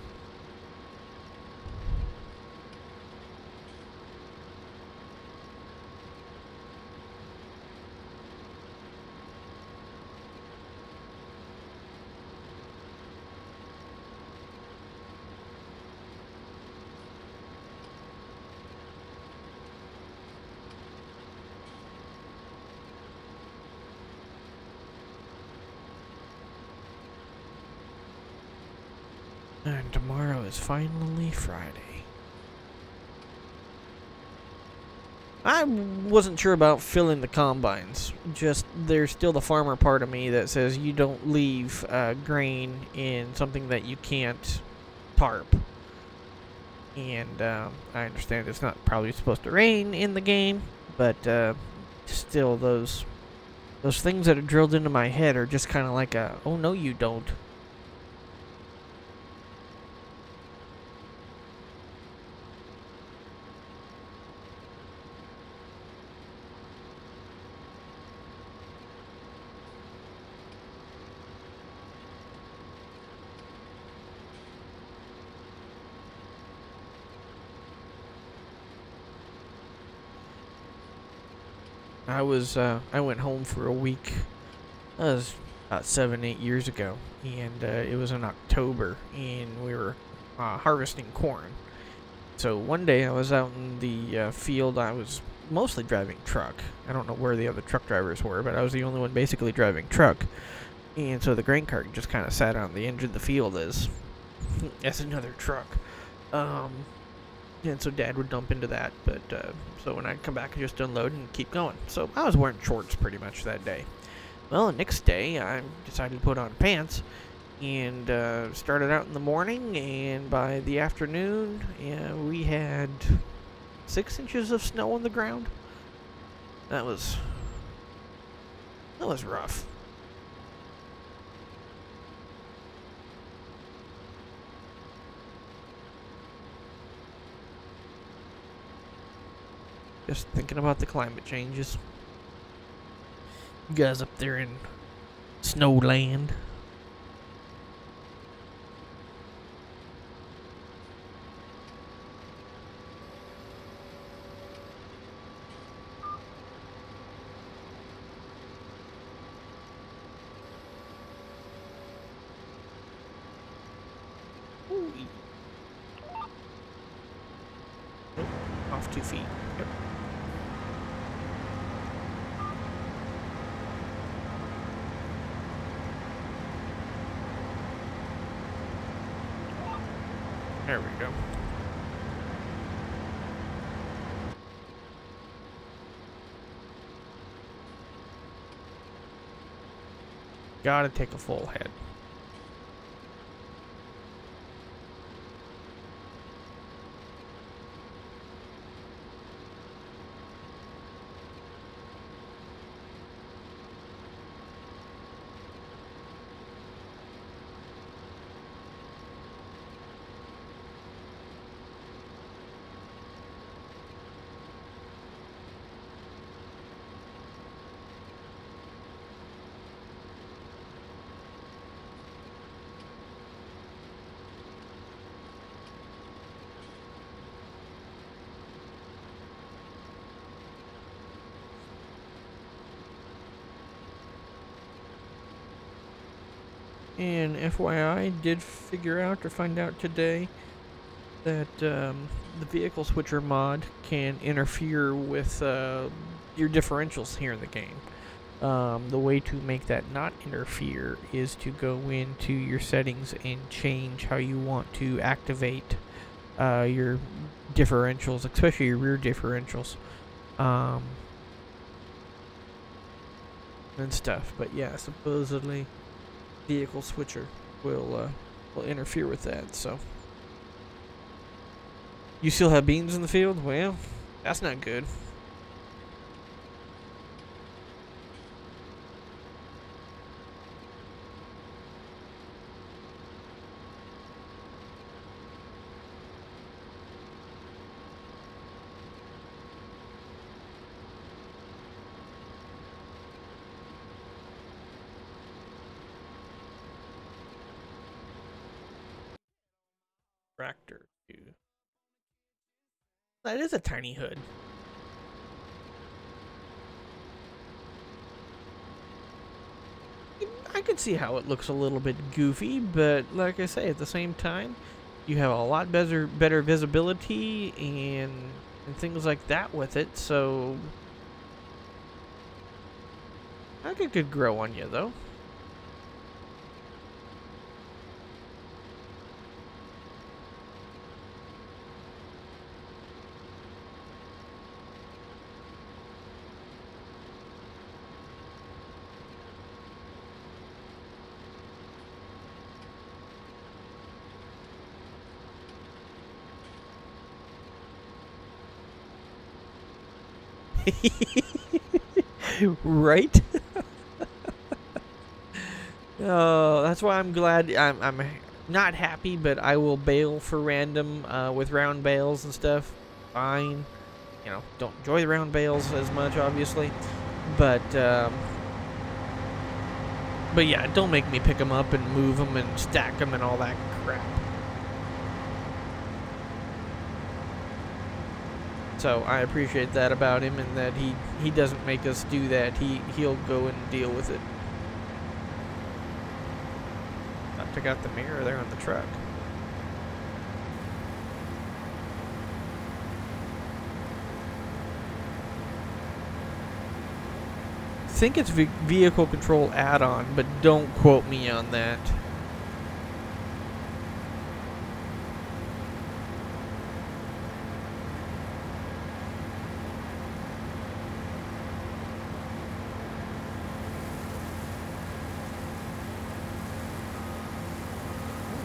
And tomorrow is finally Friday. I wasn't sure about filling the combines. Just, there's still the farmer part of me that says you don't leave grain in something that you can't tarp. And I understand it's not probably supposed to rain in the game, but still, those things that are drilled into my head are just kind of like a, oh no you don't. I went home for a week. That was 7, 8 years ago, and it was in October, and we were harvesting corn. So one day I was out in the field. I was mostly driving truck. I don't know where the other truck drivers were, but I was the only one basically driving truck. And so the grain cart just kind of sat on the edge of the field as another truck. And so Dad would dump into that, but so when I'd come back, I'd just unload and keep going. So I was wearing shorts pretty much that day. Well, the next day, I decided to put on pants, and started out in the morning, and by the afternoon, we had 6 inches of snow on the ground. That was rough. Just thinking about the climate changes. You guys up there in Snowland. Ooh. Nope. Off 2 feet. Yep. There we go. Gotta take a full head. And FYI, did figure out or find out today that the vehicle switcher mod can interfere with your differentials here in the game. The way to make that not interfere is to go into your settings and change how you want to activate your differentials, especially your rear differentials, and stuff. But yeah, supposedly vehicle switcher will interfere with that. So you still have beans in the field? Well, that's not good. Tractor. That is a tiny hood. I can see how it looks a little bit goofy, but like I say, at the same time, you have a lot better visibility and things like that with it, so I think it could grow on you, though. Right? Oh, that's why I'm glad. I'm not happy, but I will bail for random with round bales and stuff. Fine, you know, don't enjoy the round bales as much, obviously, but yeah, don't make me pick them up and move them and stack them and all that crap. So I appreciate that about him, and that he doesn't make us do that. He'll go and deal with it. Took out the mirror there on the truck. I think it's vehicle control add-on, but don't quote me on that.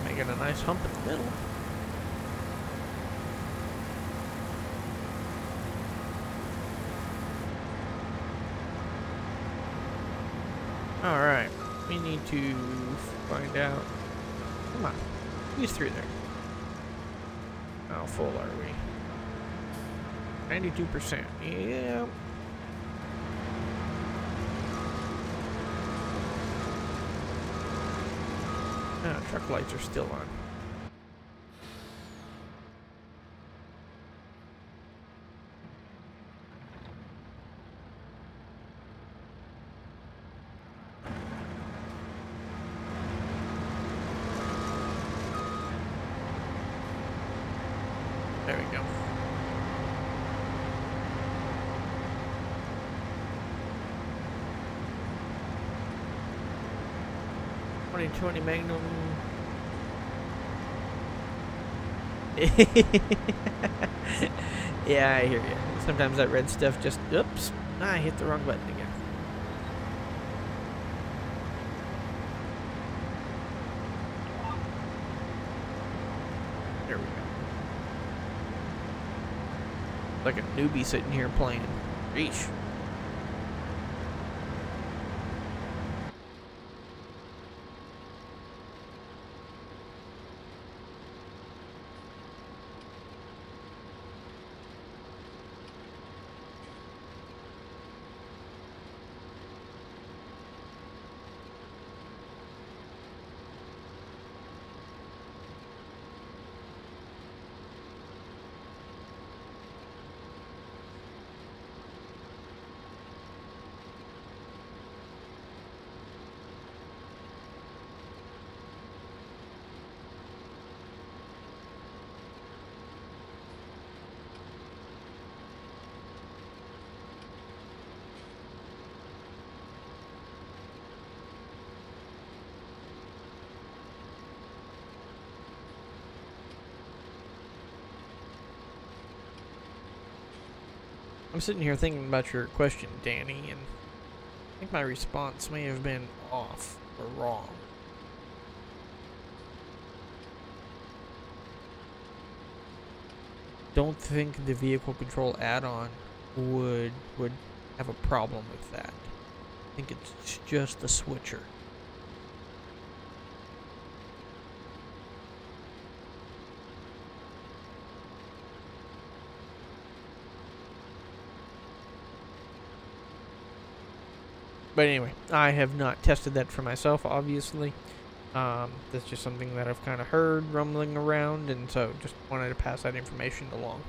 Making a nice hump in the middle. Alright, we need to find out. Come on, squeeze through there. How full are we? 92%. Yeah. Oh, truck lights are still on. There we go. .2020 Magnum. Yeah, I hear you. Sometimes that red stuff just, oops, I hit the wrong button again. There we go. Like a newbie sitting here playing. Yeesh. I'm sitting here thinking about your question, Danny, and I think my response may have been off or wrong. Don't think the vehicle control add-on would have a problem with that. I think it's just the switcher. But anyway, I have not tested that for myself, obviously. That's just something that I've kind of heard rumbling around, and so just wanted to pass that information along.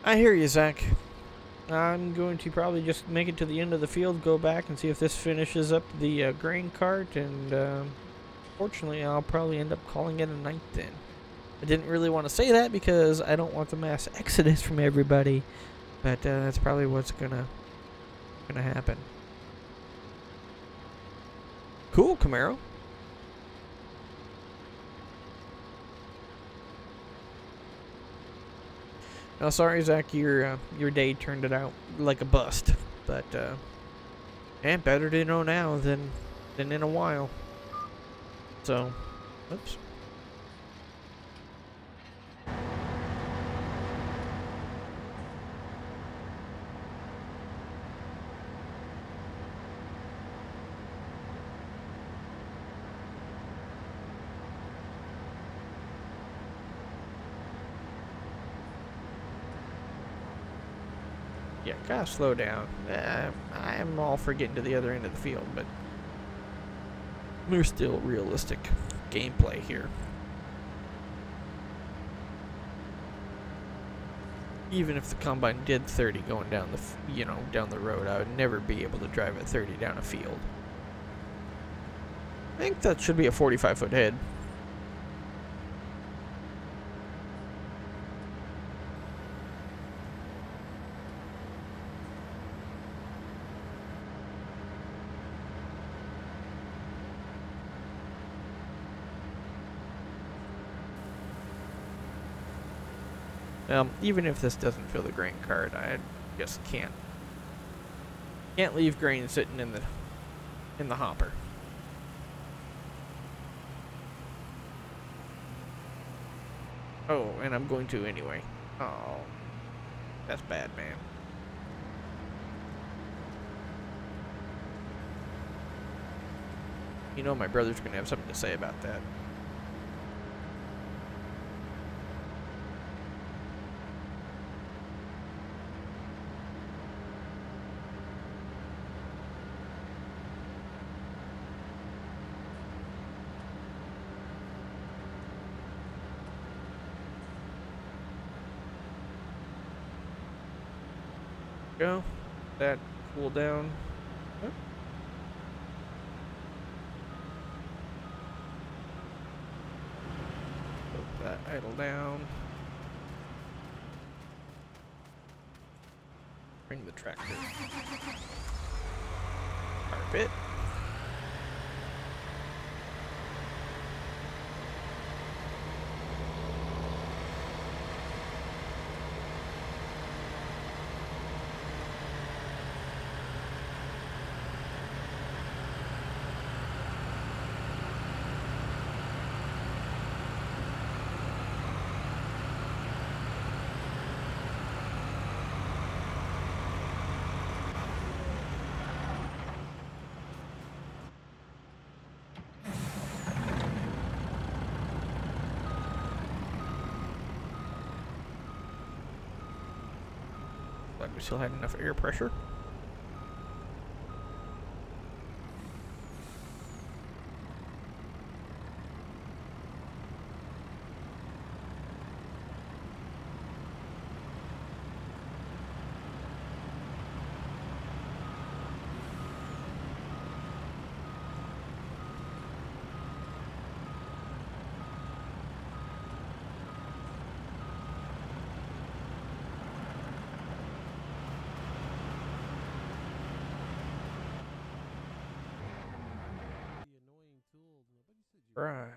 I hear you, Zach. I'm going to probably just make it to the end of the field, go back and see if this finishes up the grain cart, and fortunately I'll probably end up calling it a night then. I didn't really want to say that because I don't want the mass exodus from everybody, but that's probably what's gonna happen. Cool, Camaro. Oh, sorry, Zach, your day turned it out like a bust, but and better to know now than in a while. So, oops. Yeah, gotta slow down. I'm all for getting to the other end of the field, but there's still realistic gameplay here. Even if the combine did 30 going down down the road, I would never be able to drive at 30 down a field. I think that should be a 45-foot head. Even if this doesn't fill the grain cart, I just can't leave grain sitting in the hopper. Oh, and I'm going to anyway. Oh, that's bad, man. You know my brother's gonna have something to say about that. Go. That cool down. Huh? Put that idle down. Bring the tractor. Carpet. Like we still had enough air pressure. Right.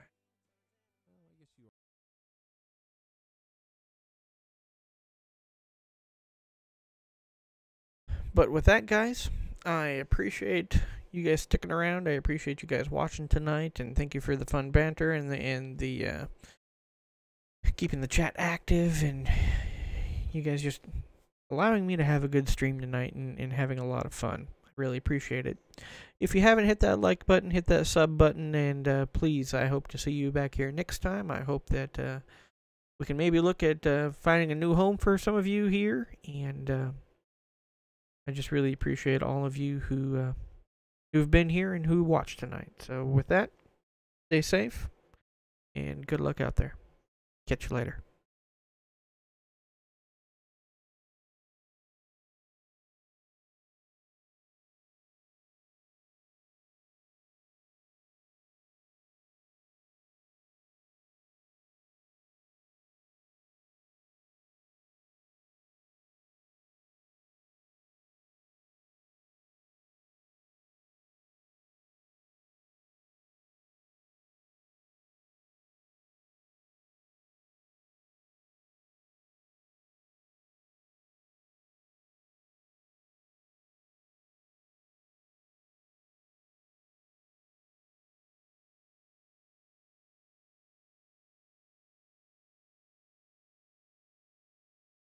But with that, guys, I appreciate you guys sticking around. I appreciate you guys watching tonight, and thank you for the fun banter and the keeping the chat active, and you guys just allowing me to have a good stream tonight and having a lot of fun. I really appreciate it. If you haven't hit that like button, hit that sub button, and please, I hope to see you back here next time. I hope that we can maybe look at finding a new home for some of you here, and I just really appreciate all of you who've been here and who watched tonight. So with that, stay safe and good luck out there. Catch you later.